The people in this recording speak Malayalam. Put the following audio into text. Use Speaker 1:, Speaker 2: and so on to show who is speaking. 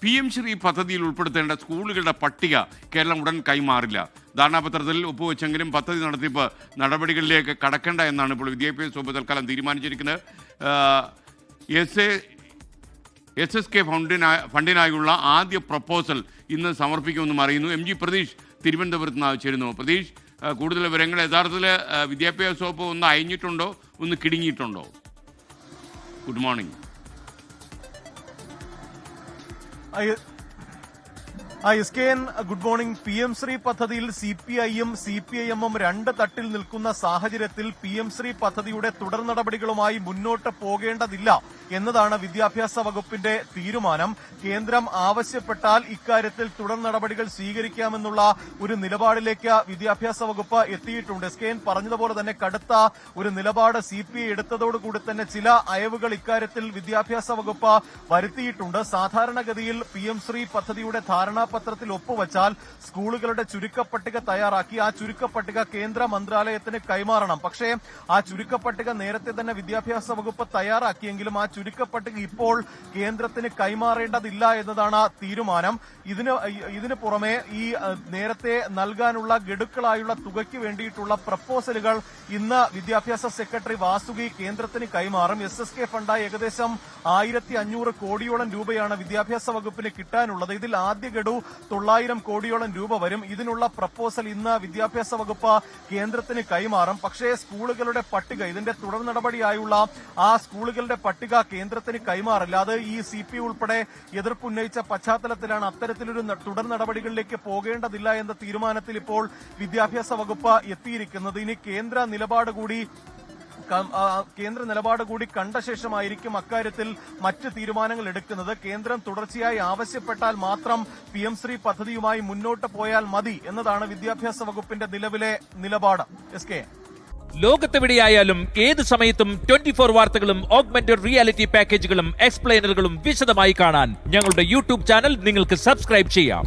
Speaker 1: PM ശ്രീ പദ്ധതിയിൽ ഉൾപ്പെടുത്തേണ്ട സ്കൂളുകളുടെ പട്ടിക കേരളം ഉടൻ കൈമാറില്ല. ധാരണാപത്രത്തിൽ ഒപ്പുവെച്ചെങ്കിലും പദ്ധതി നടത്തിപ്പ് നടപടികളിലേക്ക് കടക്കേണ്ട എന്നാണ് ഇപ്പോൾ വിദ്യാഭ്യാസ വകുപ്പ് തൽക്കാലം തീരുമാനിച്ചിരിക്കുന്നത്. SSK ഫണ്ടിനായുള്ള ആദ്യ പ്രപ്പോസൽ ഇന്ന് സമർപ്പിക്കുമെന്നും അറിയുന്നു. MG പ്രതീഷ് തിരുവനന്തപുരത്ത് നിന്ന് ചേരുന്നു. പ്രതീഷ്, കൂടുതൽ വിവരങ്ങൾ. യഥാർത്ഥത്തിൽ വിദ്യാഭ്യാസ വകുപ്പ് ഒന്ന് അയഞ്ഞിട്ടുണ്ടോ, ഒന്ന് കിടുങ്ങിയിട്ടുണ്ടോ? Good morning.
Speaker 2: Good morning. PM Shri പദ്ധതിയിൽ CPIയും CPIMും രണ്ട് തട്ടിൽ നിൽക്കുന്ന സാഹചര്യത്തിൽ PM ശ്രീ പദ്ധതിയുടെ തുടർ നടപടികളുമായി മുന്നോട്ട് പോകേണ്ടതില്ല എന്നതാണ് വിദ്യാഭ്യാസ വകുപ്പിന്റെ തീരുമാനം. കേന്ദ്രം ആവശ്യപ്പെട്ടാൽ ഇക്കാര്യത്തിൽ തുടർ നടപടികൾ സ്വീകരിക്കാമെന്നുള്ള ഒരു നിലപാടിലേക്ക് വിദ്യാഭ്യാസ വകുപ്പ് എത്തിയിട്ടുണ്ട്. SKN പറഞ്ഞതുപോലെ തന്നെ കടുത്ത ഒരു നിലപാട് CPI എടുത്തതോടുകൂടി തന്നെ ചില അയവുകൾ ഇക്കാര്യത്തിൽ വിദ്യാഭ്യാസ വകുപ്പ് വരുത്തിയിട്ടുണ്ട്. സാധാരണഗതിയിൽ PM ശ്രീ പദ്ധതിയുടെ ധാരണാപത്രത്തിൽ ഒപ്പുവച്ചാൽ സ്കൂളുകളുടെ ചുരുക്കപ്പട്ടിക തയ്യാറാക്കി ആ ചുരുക്കപ്പട്ടിക കേന്ദ്ര മന്ത്രാലയത്തിന് കൈമാറണം. പക്ഷേ ആ ചുരുക്കപ്പട്ടിക നേരത്തെ തന്നെ വിദ്യാഭ്യാസ വകുപ്പ് തയ്യാറാക്കിയെങ്കിലും ആ ചുരുക്കപ്പട്ടിക ഇപ്പോൾ കേന്ദ്രത്തിന് കൈമാറേണ്ടതില്ല എന്നതാണ് തീരുമാനം. ഇതിന് പുറമെ ഈ നേരത്തെ നൽകാനുള്ള ഗഡുക്കളായുള്ള തുകയ്ക്ക് വേണ്ടിയിട്ടുള്ള പ്രപ്പോസലുകൾ ഇന്ന് വിദ്യാഭ്യാസ സെക്രട്ടറി വാസുകി കേന്ദ്രത്തിന് കൈമാറും. SSK ഫണ്ടായി ഏകദേശം 1500 കോടിയോളം രൂപയാണ് വിദ്യാഭ്യാസ വകുപ്പിന് കിട്ടാനുള്ളത്. ഇതിൽ ആദ്യ ഗഡു 900 കോടിയോളം രൂപ വരും. ഇതിനുള്ള പ്രപ്പോസൽ ഇന്ന് വിദ്യാഭ്യാസ വകുപ്പ് കേന്ദ്രത്തിന് കൈമാറും. പക്ഷേ സ്കൂളുകളുടെ പട്ടിക, ഇതിന്റെ തുടർ നടപടിയായുള്ള ആ സ്കൂളുകളുടെ പട്ടിക കേന്ദ്രത്തിന് കൈമാറില്ല. അത് ഈ CPI ഉൾപ്പെടെ എതിർപ്പുന്നയിച്ച പശ്ചാത്തലത്തിലാണ് അത്തരത്തിലൊരു തുടർ നടപടികളിലേക്ക് പോകേണ്ടതില്ല എന്ന തീരുമാനത്തിൽ ഇപ്പോൾ വിദ്യാഭ്യാസ വകുപ്പ് എത്തിയിരിക്കുന്നത്. ഇനി കേന്ദ്ര നിലപാട് കൂടി കണ്ട ശേഷമായിരിക്കും അക്കാര്യത്തിൽ മറ്റ് തീരുമാനങ്ങൾ എടുക്കുന്നത്. കേന്ദ്രം തുടർച്ചയായി ആവശ്യപ്പെട്ടാൽ മാത്രം PM ശ്രീ പദ്ധതിയുമായി മുന്നോട്ട് പോയാൽ മതി എന്നതാണ് വിദ്യാഭ്യാസ വകുപ്പിന്റെ നിലവിലെ നിലപാട്. SK
Speaker 3: ലോകത്തെവിടെയായാലും ഏത് സമയത്തും 24 വാർത്തകളും ഓഗ്മെന്റഡ് റിയാലിറ്റി പാക്കേജുകളും എക്സ്പ്ലെയിനറുകളും വിശദമായി കാണാൻ ഞങ്ങളുടെ YouTube ചാനൽ നിങ്ങൾക്ക് സബ്സ്ക്രൈബ് ചെയ്യാം.